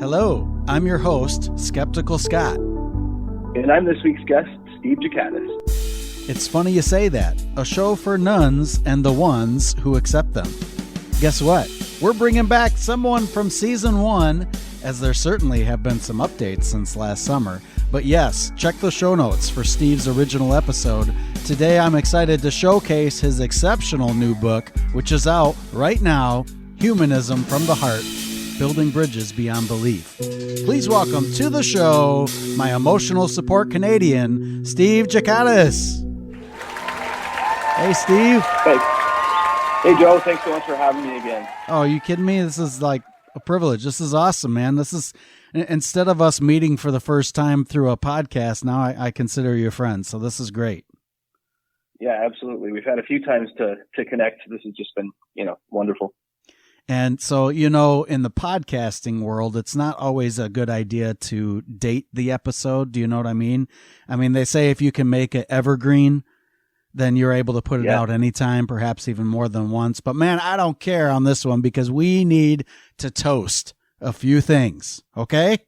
Hello, I'm your host, Skeptical Scott. And I'm this week's guest, Steve Ghikads. It's funny you say that. A show for nuns and the ones who accept them. Guess what? We're bringing back someone from season 1, as there certainly have been some updates since last summer. But yes, check the show notes for Steve's original episode. Today I'm excited to showcase his exceptional new book, which is out right now, Humanism from the Heart, Building Bridges Beyond Belief. Please welcome to the show my emotional support Canadian, Steve Ghikads. Hey, Steve. Hey, Joe. Thanks so much for having me again. Oh, are you kidding me? This is like a privilege. This is awesome, man. This is, instead of us meeting for the first time through a podcast, now I consider you a friend. So this is great. Yeah, absolutely. We've had a few times to connect. This has just been, wonderful. And so, in the podcasting world, it's not always a good idea to date the episode. Do you know what I mean? I mean, they say if you can make it evergreen, then you're able to put it out anytime, perhaps even more than once. But man, I don't care on this one because we need to toast a few things. Okay.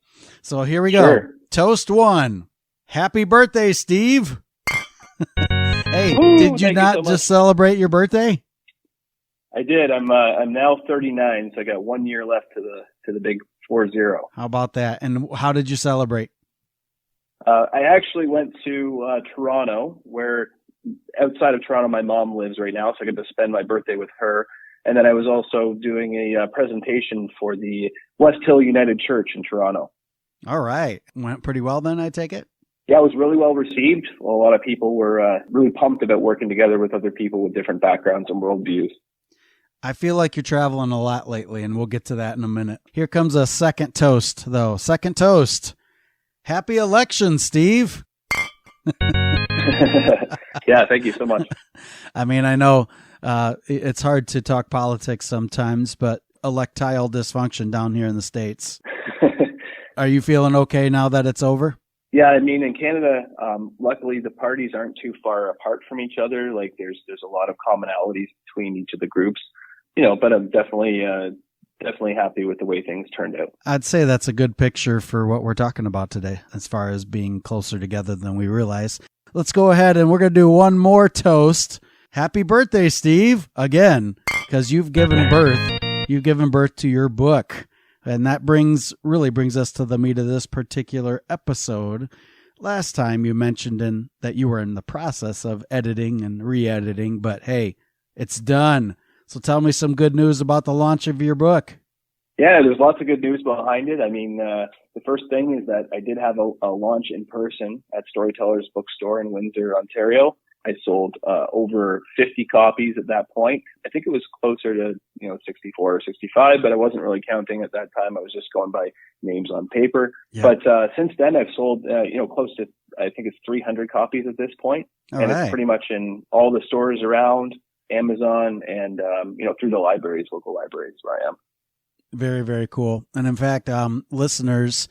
So here we go. Toast 1. Happy birthday, Steve. Hey, did you not just celebrate your birthday? I did. I'm now 39, so I got 1 year left to the big 40. How about that? And how did you celebrate? I actually went to Toronto, where outside of Toronto my mom lives right now, so I get to spend my birthday with her. And then I was also doing a presentation for the West Hill United Church in Toronto. All right. Went pretty well then, I take it? Yeah, it was really well received. Well, a lot of people were really pumped about working together with other people with different backgrounds and worldviews. I feel like you're traveling a lot lately, and we'll get to that in a minute. Here comes a second toast, though. Second toast. Happy election, Steve. Yeah, thank you so much. I mean, I know it's hard to talk politics sometimes, but electile dysfunction down here in the States. Are you feeling okay now that it's over? Yeah, I mean, in Canada, luckily the parties aren't too far apart from each other. Like there's a lot of commonalities between each of the groups. But I'm definitely happy with the way things turned out. I'd say that's a good picture for what we're talking about today, as far as being closer together than we realize. Let's go ahead and we're going to do one more toast. Happy birthday, Steve, again, because you've given birth to your book. And that really brings us to the meat of this particular episode. Last time you mentioned that you were in the process of editing and re-editing, but hey, it's done. So tell me some good news about the launch of your book. Yeah, there's lots of good news behind it. I mean, the first thing is that I did have a launch in person at Storytellers Bookstore in Windsor, Ontario. I sold over 50 copies at that point. I think it was closer to 64 or 65, but I wasn't really counting at that time. I was just going by names on paper. Yeah. But since then, I've sold close to, I think it's 300 copies at this point. It's pretty much in all the stores around, Amazon, and through the libraries, local libraries where I am. Very, very cool. And in fact, listeners,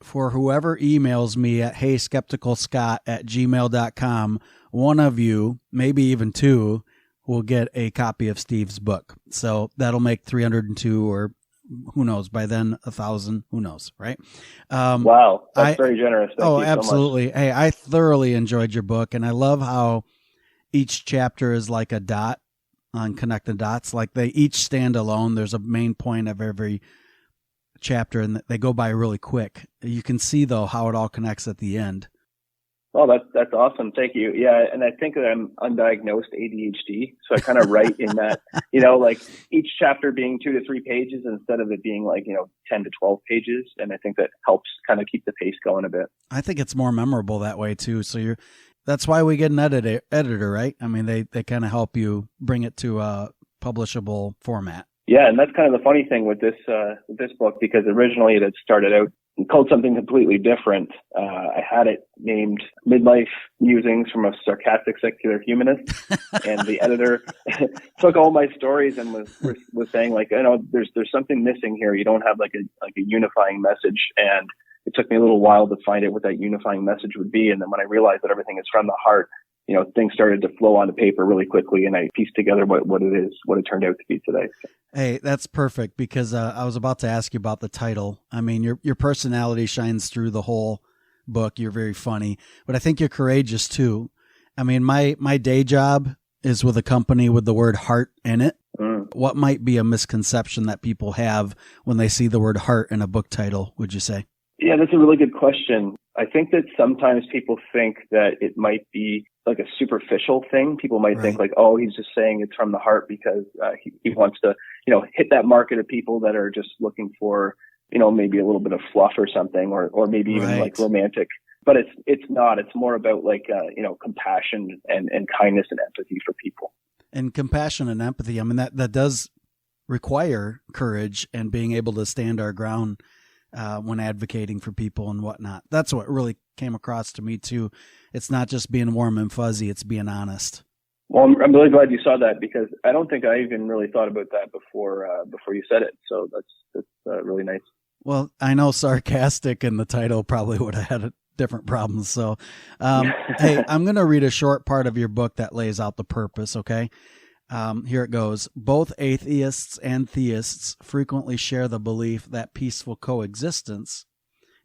for whoever emails me at heyskepticalscott@gmail.com, one of you, maybe even two, will get a copy of Steve's book. So that'll make 302, or who knows, by then 1,000, who knows, right? Wow, that's very generous. Thank you absolutely. So much. Hey, I thoroughly enjoyed your book, and I love how each chapter is like a dot on connecting dots. Like they each stand alone. There's a main point of every chapter, and they go by really quick. You can see though how it all connects at the end. Oh, that's awesome. Thank you. Yeah. And I think that I'm undiagnosed ADHD. So I kind of write in that, like each chapter being 2 to 3 pages instead of it being 10 to 12 pages. And I think that helps kind of keep the pace going a bit. I think it's more memorable that way too. So that's why we get an editor, right? I mean, they kind of help you bring it to a publishable format. Yeah. And that's kind of the funny thing with this book, because originally it had started out called something completely different. I had it named Midlife Musings from a Sarcastic Secular Humanist. And the editor took all my stories and was saying there's something missing here. You don't have like a unifying message. And it took me a little while to find out what that unifying message would be. And then when I realized that everything is from the heart, things started to flow onto paper really quickly, and I pieced together what it turned out to be today. Hey, that's perfect, because I was about to ask you about the title. I mean, your personality shines through the whole book. You're very funny, but I think you're courageous too. I mean, my day job is with a company with the word heart in it. What might be a misconception that people have when they see the word heart in a book title, would you say? Yeah, that's a really good question. I think that sometimes people think that it might be like a superficial thing. People might think like, oh, he's just saying it's from the heart because he wants to, hit that market of people that are just looking for, maybe a little bit of fluff or something, or maybe even like romantic. But it's not. It's more about like, compassion and kindness and empathy for people. And compassion and empathy, I mean, that does require courage and being able to stand our ground when advocating for people and whatnot. That's what really came across to me too. It's not just being warm and fuzzy, it's being honest. Well, I'm really glad you saw that, because I don't think I even really thought about that before you said it. So that's really nice. Well, I know sarcastic in the title probably would have had different problems. So, hey, I'm going to read a short part of your book that lays out the purpose. Okay. Here it goes. Both atheists and theists frequently share the belief that peaceful coexistence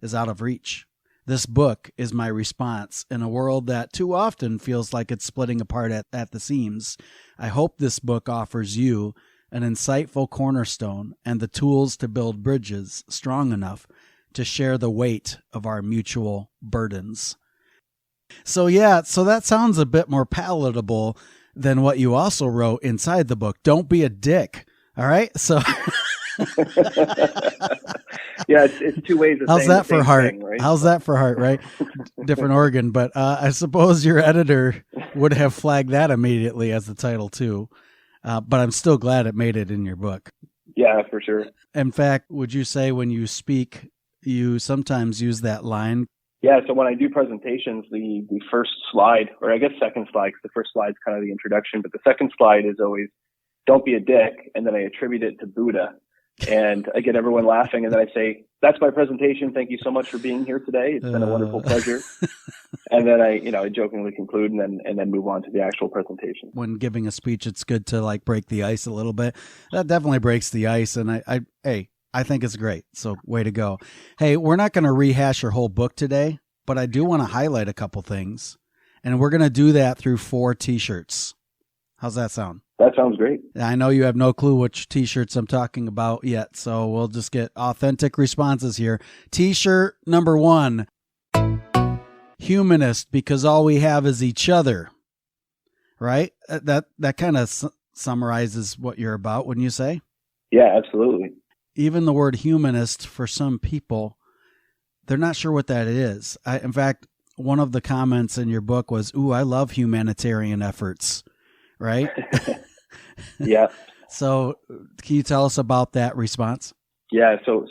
is out of reach. This book is my response in a world that too often feels like it's splitting apart at the seams. I hope this book offers you an insightful cornerstone and the tools to build bridges strong enough to share the weight of our mutual burdens. So that sounds a bit more palatable than what you also wrote inside the book. Don't be a dick. All right. So yeah, it's two ways of how's that for heart? Thing, right? How's that for heart, right? Different organ. But I suppose your editor would have flagged that immediately as the title too. But I'm still glad it made it in your book. Yeah, for sure. In fact, would you say when you speak, you sometimes use that line? Yeah, so when I do presentations, the first slide, or I guess second slide, because the first slide is kind of the introduction, but the second slide is always, don't be a dick, and then I attribute it to Buddha, and I get everyone laughing, and then I say, that's my presentation. Thank you so much for being here today. It's been a wonderful pleasure. And then I jokingly conclude and then move on to the actual presentation. When giving a speech, it's good to like break the ice a little bit. That definitely breaks the ice, and I think it's great. So way to go. Hey, we're not going to rehash your whole book today, but I do want to highlight a couple things. And we're going to do that through 4 t-shirts. How's that sound? That sounds great. I know you have no clue which t-shirts I'm talking about yet, so we'll just get authentic responses here. T-shirt number 1, humanist, because all we have is each other. Right? That kind of summarizes what you're about, wouldn't you say? Yeah, absolutely. Even the word humanist, for some people, they're not sure what that is. In fact, one of the comments in your book was, "Ooh, I love humanitarian efforts," right? Yeah. So can you tell us about that response? Yeah. So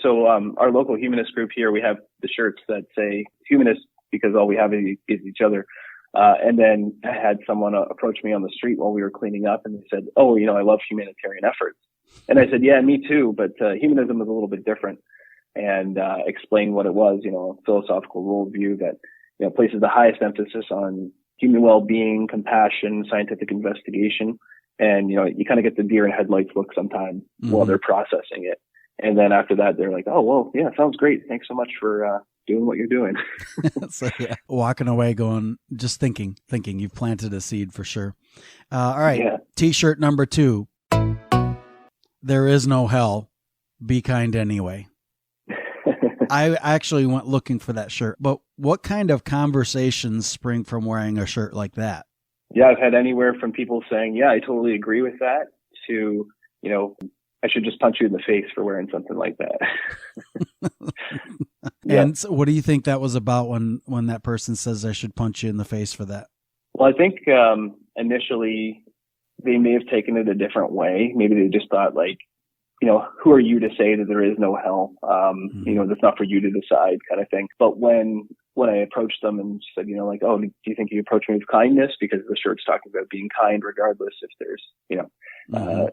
our local humanist group here, we have the shirts that say humanist because all we have is each other. And then I had someone approach me on the street while we were cleaning up, and they said, "Oh, I love humanitarian efforts." And I said, "Yeah, me too, but humanism is a little bit different," and explained what it was, a philosophical worldview that places the highest emphasis on human well-being, compassion, scientific investigation, and you kind of get the deer in headlights look sometimes while they're processing it. And then after that, they're like, "Oh, well, yeah, sounds great. Thanks so much for doing what you're doing." So yeah, walking away going, just thinking, you've planted a seed for sure. All right. Yeah. T-shirt number 2. There is no hell. Be kind anyway. I actually went looking for that shirt, but what kind of conversations spring from wearing a shirt like that? Yeah, I've had anywhere from people saying, "Yeah, I totally agree with that," to, "I should just punch you in the face for wearing something like that." And so what do you think that was about when that person says I should punch you in the face for that? Well, I think initially they may have taken it a different way. Maybe they just thought like, who are you to say that there is no hell? That's not for you to decide, kind of thing. But when I approached them and said, "Oh, do you think you approach me with kindness?" Because the shirt's talking about being kind regardless if there's,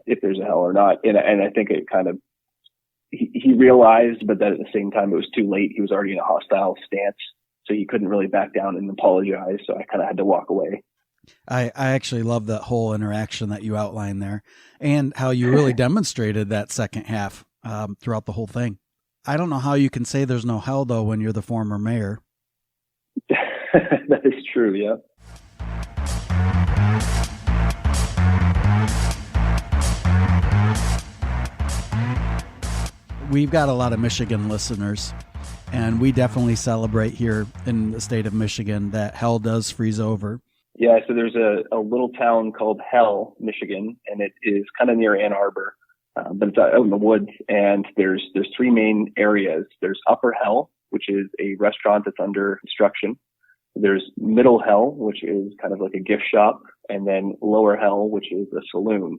if there's a hell or not. And I think it kind of, he realized, but that at the same time it was too late. He was already in a hostile stance, so he couldn't really back down and apologize. So I kind of had to walk away. I actually love that whole interaction that you outlined there and how you really demonstrated that second half throughout the whole thing. I don't know how you can say there's no hell, though, when you're the former mayor. That is true, yeah. We've got a lot of Michigan listeners, and we definitely celebrate here in the state of Michigan that hell does freeze over. Yeah, so there's a little town called Hell, Michigan, and it is kind of near Ann Arbor, but it's out in the woods. And there's three main areas. There's Upper Hell, which is a restaurant that's under construction. There's Middle Hell, which is kind of like a gift shop, and then Lower Hell, which is a saloon.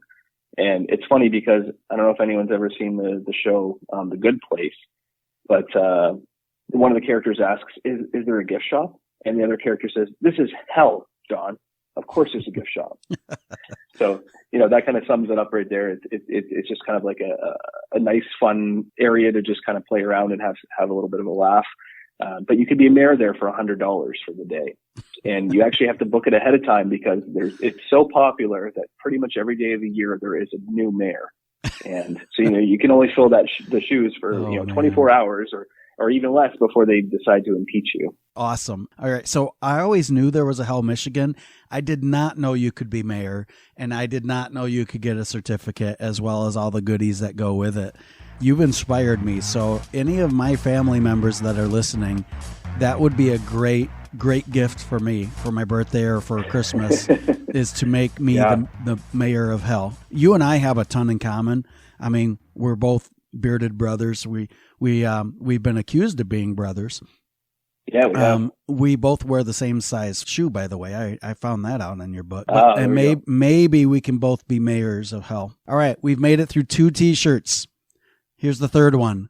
And it's funny because I don't know if anyone's ever seen the show The Good Place, but one of the characters asks, "Is there a gift shop?" And the other character says, "This is hell, John. Of course there's a gift shop." So, that kind of sums it up right there. It's just kind of like a nice, fun area to just kind of play around and have a little bit of a laugh. But you could be a mayor there for $100 for the day. And you actually have to book it ahead of time because it's so popular that pretty much every day of the year there is a new mayor. And so, you can only fill the shoes for, 24 hours or even less before they decide to impeach you. Awesome. All right. So I always knew there was a Hell, Michigan. I did not know you could be mayor, and I did not know you could get a certificate as well as all the goodies that go with it. You've inspired me. So any of my family members that are listening, that would be a great gift for me for my birthday or for Christmas is to make me the mayor of Hell. You and I have a ton in common. I mean, we're both bearded brothers. We've been accused of being brothers. Yeah, we have. We both wear the same size shoe, by the way. I found that out in your book. Maybe we can both be mayors of Hell. All right, we've made it through 2 T-shirts. Here's the third one.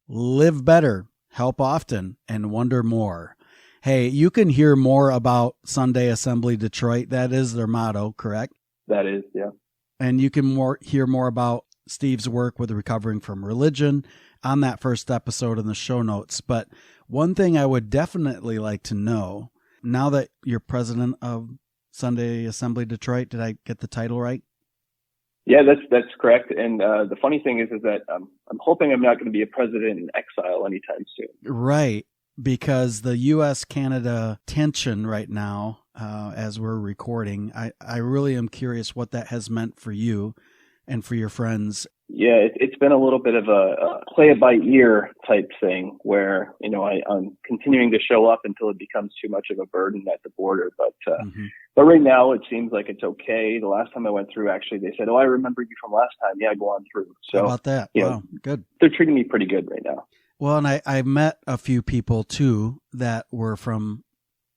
Live better, help often, and wonder more. Hey, you can hear more about Sunday Assembly Detroit. That is their motto, correct? That is, yeah. And you can hear more about Steve's work with recovering from religion on that first episode in the show notes. But one thing I would definitely like to know, now that you're president of Sunday Assembly Detroit, did I get the title right? Yeah, that's correct. And the funny thing is that I'm hoping I'm not going to be a president in exile anytime soon. Right, because the U.S.-Canada tension right now, as we're recording, I really am curious what that has meant for you and for your friends. Yeah, it's been a little bit of a play it by ear type thing where, I'm continuing to show up until it becomes too much of a burden at the border. But right now it seems like it's okay. The last time I went through, actually, they said, "Oh, I remember you from last time. Yeah, go on through." So how about that? Wow, good. They're treating me pretty good right now. Well, and I met a few people too that were from,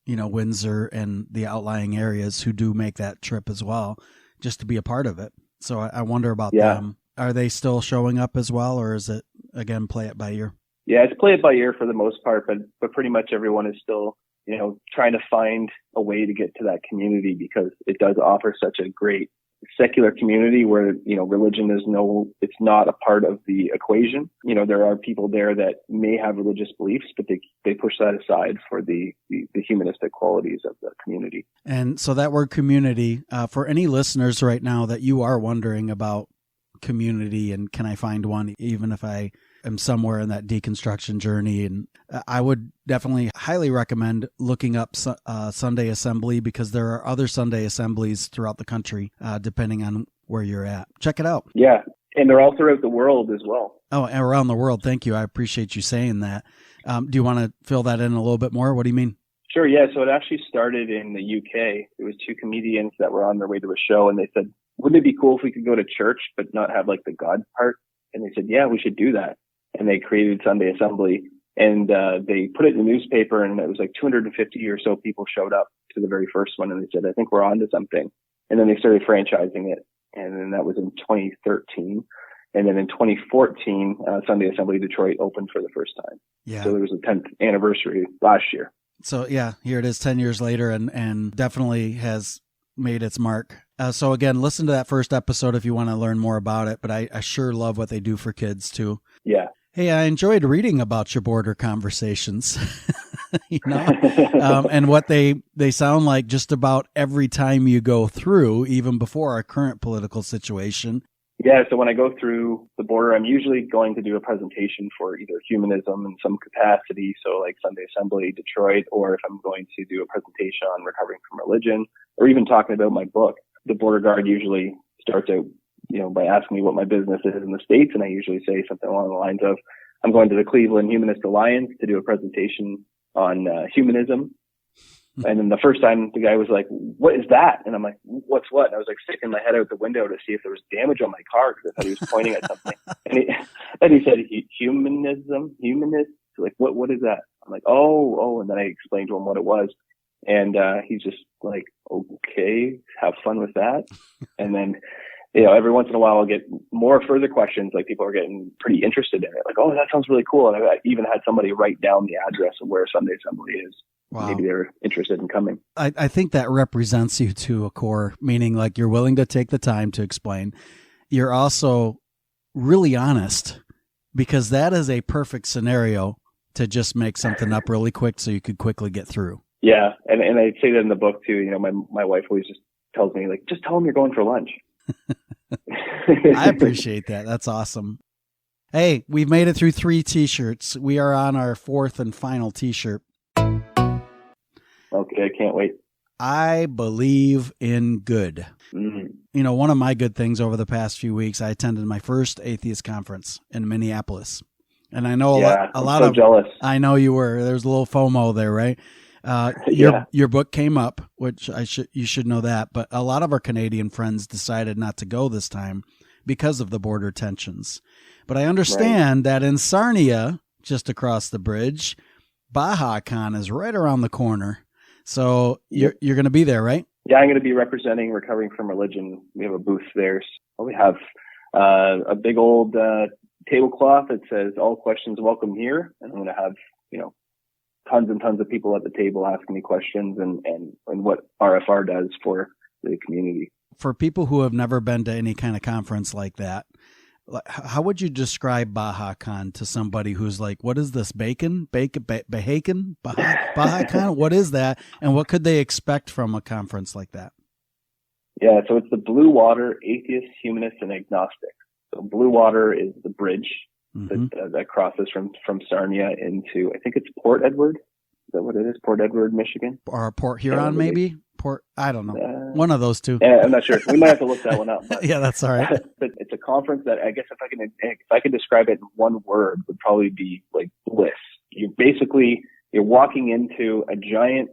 Windsor and the outlying areas who do make that trip as well, just to be a part of it. So I wonder about them. Are they still showing up as well, or is it, again, play it by ear? Yeah, it's play it by ear for the most part, but pretty much everyone is still, trying to find a way to get to that community because it does offer such a great secular community where, religion it's not a part of the equation. There are people there that may have religious beliefs, but they push that aside for the humanistic qualities of the community. And so that word community, for any listeners right now that you are wondering about community and can I find one, even if I am somewhere in that deconstruction journey, and I would definitely highly recommend looking up Sunday Assembly because there are other Sunday assemblies throughout the country, depending on where you're at. Check it out. Yeah, and they're all throughout the world as well. Oh, and around the world. Thank you. I appreciate you saying that. Do you want to fill that in a little bit more? What do you mean? Sure, yeah. So it actually started in the UK. It was 2 comedians that were on their way to a show, and they said, "Wouldn't it be cool if we could go to church but not have like the God part?" And they said, "Yeah, we should do that." And they created Sunday Assembly, and they put it in the newspaper, and it was like 250 or so people showed up to the very first one, and they said, "I think we're on to something." And then they started franchising it, and then that was in 2013. And then in 2014, Sunday Assembly Detroit opened for the first time. Yeah. So there was a 10th anniversary last year. So yeah, here it is 10 years later and definitely has made its mark. So again, listen to that first episode if you want to learn more about it, but I sure love what they do for kids too. Yeah. Hey, I enjoyed reading about your border conversations. and what they sound like just about every time you go through, even before our current political situation. Yeah, so when I go through the border, I'm usually going to do a presentation for either humanism in some capacity, so like Sunday Assembly, Detroit, or if I'm going to do a presentation on recovering from religion, or even talking about my book. The border guard usually starts out, by asking me what my business is in the States, and I usually say something along the lines of, I'm going to the Cleveland Humanist Alliance to do a presentation on humanism. And then the first time the guy was like, what is that? And I'm like, what's what? And I was like sticking my head out the window to see if there was damage on my car because I thought he was pointing at something. And he said, humanist? Like, what is that? I'm like, oh. And then I explained to him what it was. And he's just like, okay, have fun with that. And then, every once in a while I'll get more further questions. Like people are getting pretty interested in it. Like, oh, that sounds really cool. And I even had somebody write down the address of where Sunday Assembly is. Wow. Maybe they're interested in coming. I think that represents you to a core, meaning like you're willing to take the time to explain. You're also really honest, because that is a perfect scenario to just make something up really quick so you could quickly get through. Yeah. And I say that in the book too. My wife always just tells me, like, just tell them you're going for lunch. I appreciate that. That's awesome. Hey, we've made it through 3 T-shirts. We are on our 4th and final T-shirt. Okay, I can't wait. I believe in good. Mm-hmm. One of my good things over the past few weeks, I attended my first atheist conference in Minneapolis. And I know a lot so of jealous. I know you were. There's a little FOMO there, right? Your book came up, which you should know that, but a lot of our Canadian friends decided not to go this time because of the border tensions. But I understand that in Sarnia, just across the bridge, BajaCon is right around the corner. So you're going to be there, right? Yeah, I'm going to be representing Recovering from Religion. We have a booth there. So we have a big old tablecloth that says "All questions welcome here," and I'm going to have tons and tons of people at the table asking me questions and what RFR does for the community. For people who have never been to any kind of conference like that, how would you describe BajaCon to somebody who's like, what is this, bacon? BajaCon? What is that? And what could they expect from a conference like that? Yeah, so it's the Blue Water Atheists, Humanists, and Agnostics. So Blue Water is the bridge that crosses from Sarnia into, I think it's Port Edward. Is that what it is? Port Edward, Michigan? Or Port Huron, maybe? I don't know. One of those two. I'm not sure. We might have to look that one up. But, yeah, that's all right. But it's a conference that I guess if I could describe it in one word, would probably be like bliss. You're walking into a giant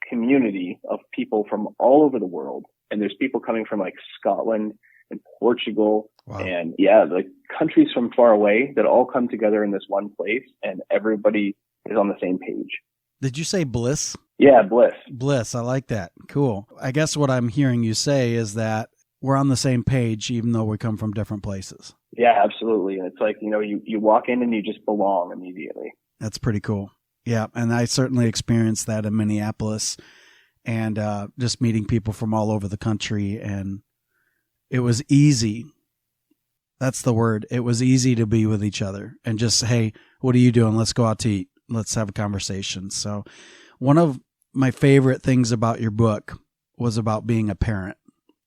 community of people from all over the world, and there's people coming from like Scotland and Portugal, and like countries from far away that all come together in this one place, and everybody is on the same page. Did you say bliss? Yeah, bliss. Bliss. I like that. Cool. I guess what I'm hearing you say is that we're on the same page, even though we come from different places. Yeah, absolutely. And it's like, you walk in and you just belong immediately. That's pretty cool. Yeah. And I certainly experienced that in Minneapolis, and just meeting people from all over the country. And it was easy. That's the word. It was easy to be with each other and just, hey, what are you doing? Let's go out to eat. Let's have a conversation. So one of my favorite things about your book was about being a parent,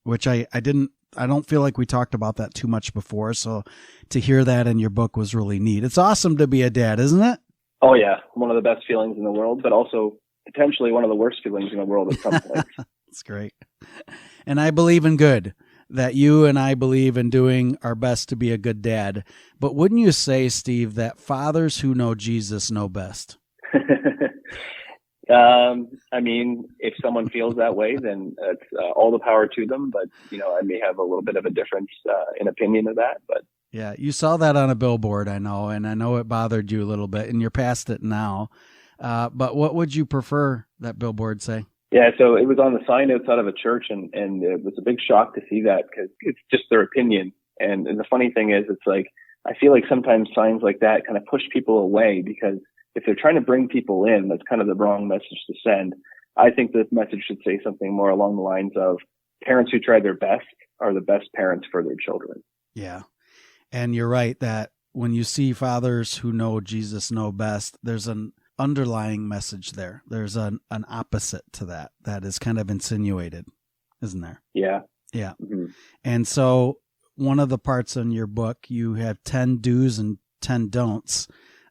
which I don't feel like we talked about that too much before. So to hear that in your book was really neat. It's awesome to be a dad, isn't it? Oh yeah. One of the best feelings in the world, but also potentially one of the worst feelings in the world at some point. That's great. And I believe in good, that you and I believe in doing our best to be a good dad. But wouldn't you say, Steve, that fathers who know Jesus know best? I mean, if someone feels that way, then it's all the power to them. But, I may have a little bit of a difference in opinion of that. But yeah, you saw that on a billboard, I know, and I know it bothered you a little bit, and you're past it now. But what would you prefer that billboard say? Yeah, so it was on the sign outside of a church, and it was a big shock to see that because it's just their opinion. And the funny thing is, it's like, I feel like sometimes signs like that kind of push people away because if they're trying to bring people in, that's kind of the wrong message to send. I think this message should say something more along the lines of parents who try their best are the best parents for their children. Yeah. And you're right that when you see fathers who know Jesus know best, there's an underlying message there. There's an opposite to that is kind of insinuated, isn't there? Yeah. Yeah. Mm-hmm. And so one of the parts in your book, you have 10 do's and 10 don'ts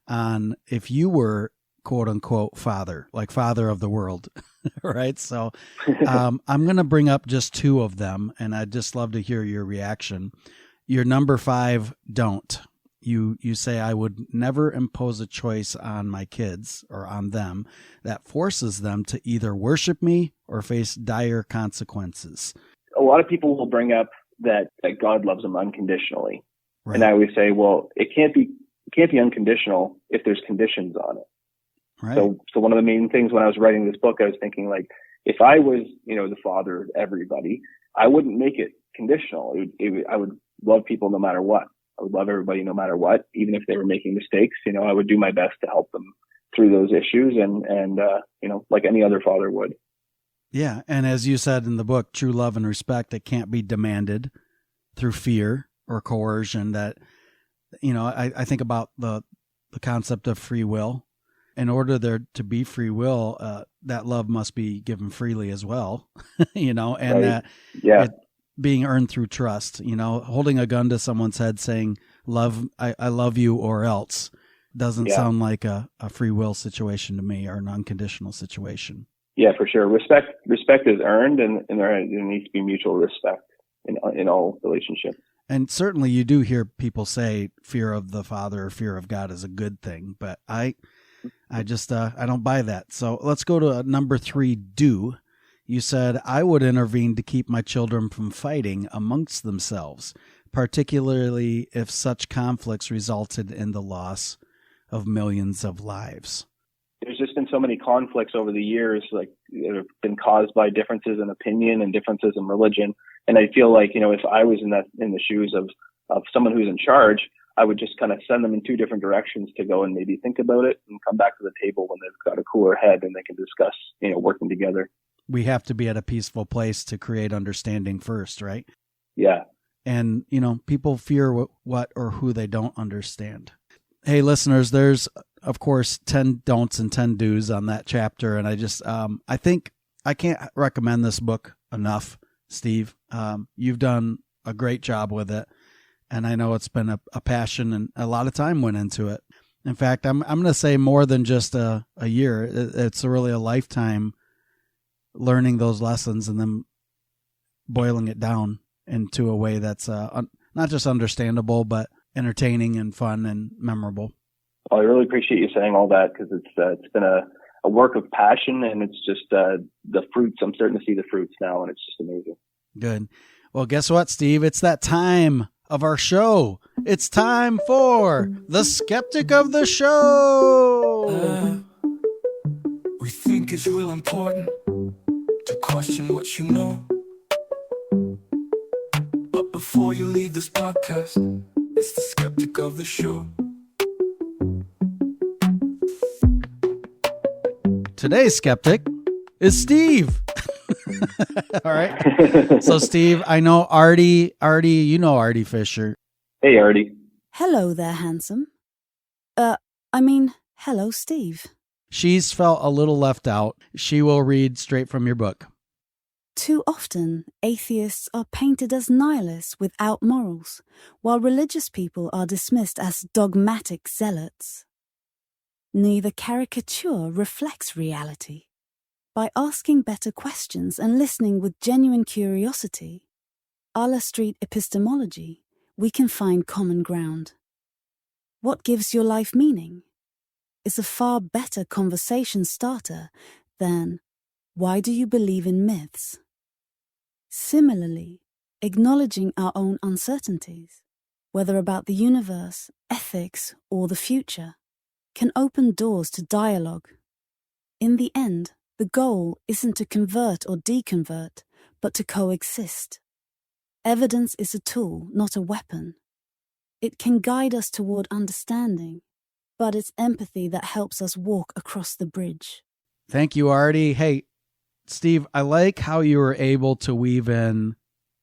on if you were quote unquote father, like father of the world. Right. So I'm going to bring up just 2 of them, and I'd just love to hear your reaction. Your number 5 don't. You say, I would never impose a choice on my kids or on them that forces them to either worship me or face dire consequences. A lot of people will bring up that God loves them unconditionally. Right. And I always say, well, it can't be unconditional if there's conditions on it. Right. So one of the main things when I was writing this book, I was thinking, like, if I was, the father of everybody, I wouldn't make it conditional. I would love people no matter what. I would love everybody no matter what, even if they were making mistakes. I would do my best to help them through those issues, and like any other father would. Yeah, and as you said in the book, true love and respect, it can't be demanded through fear or coercion. That, I think about the concept of free will. In order there to be free will, that love must be given freely as well, and right. that yeah. It being earned through trust, holding a gun to someone's head saying, I love you or else doesn't sound like a free will situation to me, or an unconditional situation. Yeah, for sure. Respect is earned, and there needs to be mutual respect in all relationships. And certainly you do hear people say fear of the Father or fear of God is a good thing, but I just, I don't buy that. So let's go to number 3, do. You said, I would intervene to keep my children from fighting amongst themselves, particularly if such conflicts resulted in the loss of millions of lives. There's just been so many conflicts over the years, like, that have been caused by differences in opinion and differences in religion. And I feel like, if I was in the shoes of someone who's in charge, I would just kind of send them in 2 different directions to go and maybe think about it and come back to the table when they've got a cooler head and they can discuss, working together. We have to be at a peaceful place to create understanding first, right? Yeah. And, people fear what or who they don't understand. Hey, listeners, there's, of course, 10 don'ts and 10 do's on that chapter. And I just, I think I can't recommend this book enough, Steve. You've done a great job with it. And I know it's been a passion, and a lot of time went into it. In fact, I'm going to say more than just a year. It's really a lifetime learning those lessons and then boiling it down into a way that's not just understandable, but entertaining and fun and memorable. Well, I really appreciate you saying all that, because it's been a work of passion, and it's just the fruits. I'm starting to see the fruits now, and it's just amazing. Good. Well, guess what, Steve? It's that time of our show. It's time for the Skeptic of the Show. We think it's real important to question what you know. But before you leave this podcast, it's the Skeptic of the Show. Today's skeptic is Steve. All right. So, Steve, I know Artie, you know Artie Fisher. Hey, Artie. Hello there, handsome. Hello, Steve. She's felt a little left out. She will read straight from your book. Too often, atheists are painted as nihilists without morals, while religious people are dismissed as dogmatic zealots. Neither caricature reflects reality. By asking better questions and listening with genuine curiosity, a la street epistemology, we can find common ground. What gives your life meaning is a far better conversation starter than, why do you believe in myths? Similarly, acknowledging our own uncertainties, whether about the universe, ethics, or the future, can open doors to dialogue. In the end, the goal isn't to convert or deconvert, but to coexist. Evidence is a tool, not a weapon. It can guide us toward understanding, but it's empathy that helps us walk across the bridge. Thank you, Artie. Hey, Steve, I like how you were able to weave in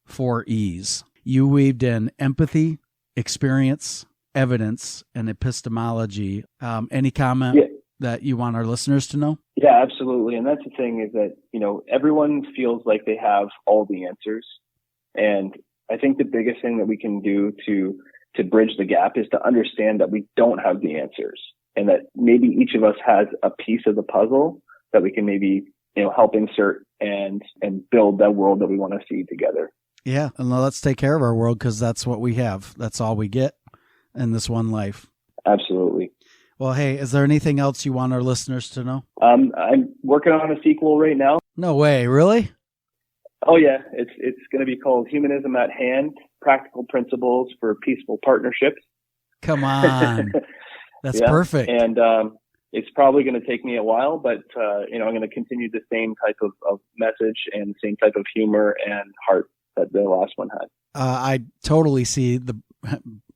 4 E's. You weaved in empathy, experience, evidence, and epistemology. Any comment? that you want our listeners to know? Yeah, absolutely. And that's the thing is that, everyone feels like they have all the answers. And I think the biggest thing that we can do to bridge the gap is to understand that we don't have the answers, and that maybe each of us has a piece of the puzzle that we can maybe, help insert and build that world that we want to see together. Yeah. And let's take care of our world, because that's what we have. That's all we get in this one life. Absolutely. Well, hey, is there anything else you want our listeners to know? I'm working on a sequel right now. No way. Really? Oh yeah. It's going to be called Humanism at Hand, Practical Principles for Peaceful Partnerships. Come on. That's perfect. And it's probably going to take me a while, but I'm going to continue the same type of message and the same type of humor and heart that the last one had. I totally see the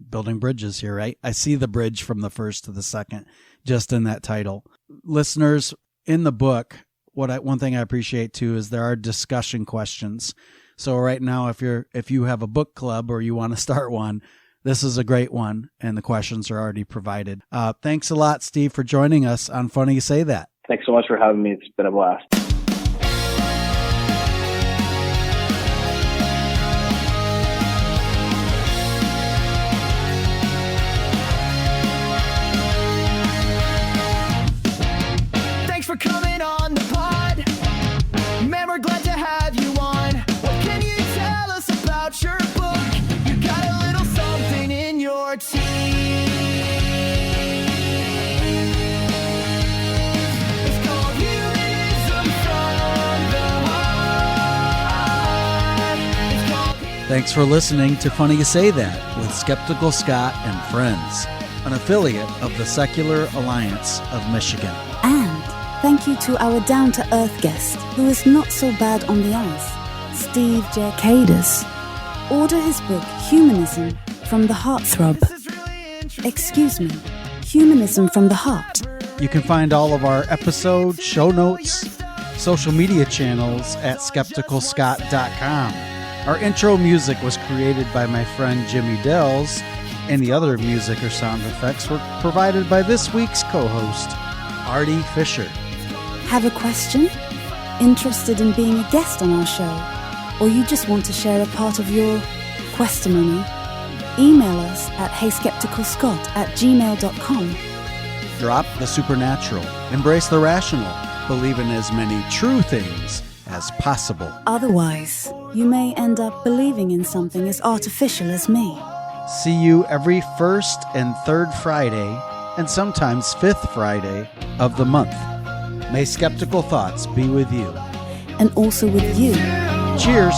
building bridges here, right? I see the bridge from the first to the second just in that title. Listeners, in the book, one thing I appreciate too is there are discussion questions. So right now, if you have a book club or you want to start one, this is a great one, and the questions are already provided. Thanks a lot, Steve, for joining us on Funny You Say That. Thanks so much for having me. It's been a blast. Thanks for coming on the pod. Man, we're glad to have you on. What can you tell us about your book? You got a little something in your teeth. It's called Humanism from the Heart. It's called Thanks for listening to Funny You Say That with Skeptical Scott and Friends, an affiliate of the Secular Alliance of Michigan. And thank you to our down-to-earth guest, who is not so bad on the ice, Steve Ghikads. Order his book, Humanism from the Heartthrob. Excuse me, Humanism from the Heart. You can find all of our episodes, show notes, social media channels at skepticalscott.com. Our intro music was created by my friend Jimmy Dells, and the other music or sound effects were provided by this week's co-host, Artie Fisher. Have a question? Interested in being a guest on our show? Or you just want to share a part of your questimony? Email us at heyskepticalscott@gmail.com. Drop the supernatural, embrace the rational, believe in as many true things as possible. Otherwise, you may end up believing in something as artificial as me. See you every first and third Friday, and sometimes fifth Friday of the month. May skeptical thoughts be with you. And also with you. Cheers!